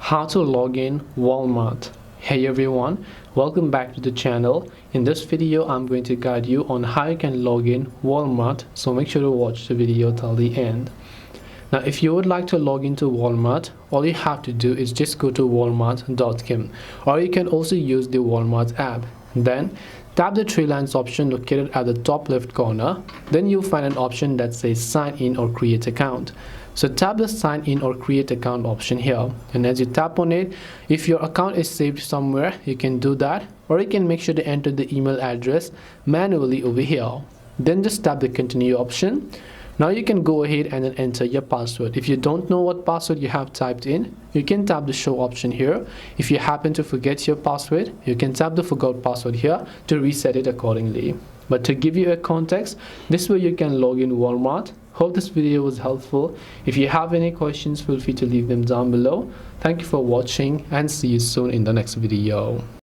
How to log in Walmart. Hey everyone, welcome back to the channel. In this video I'm going to guide you on how you can log in Walmart, so make sure to watch the video till the end. Now if you would like to log into Walmart, all you have to do is just go to walmart.com, or you can also use the Walmart app. Then tap the three lines option located at the top left corner. Then you'll find an option that says sign in or create account. So tap the sign in or create account option here, and as you tap on it, if your account is saved somewhere, you can do that, or you can make sure to enter the email address manually over here. Then just tap the continue option. Now you can go ahead and then enter your password. If you don't know what password you have typed in, you can tap the show option here. If you happen to forget your password, you can tap the forgot password here to reset it accordingly. But to give you a context, this way you can log in Walmart. Hope this video was helpful. If you have any questions, feel free to leave them down below. Thank you for watching and see you soon in the next video.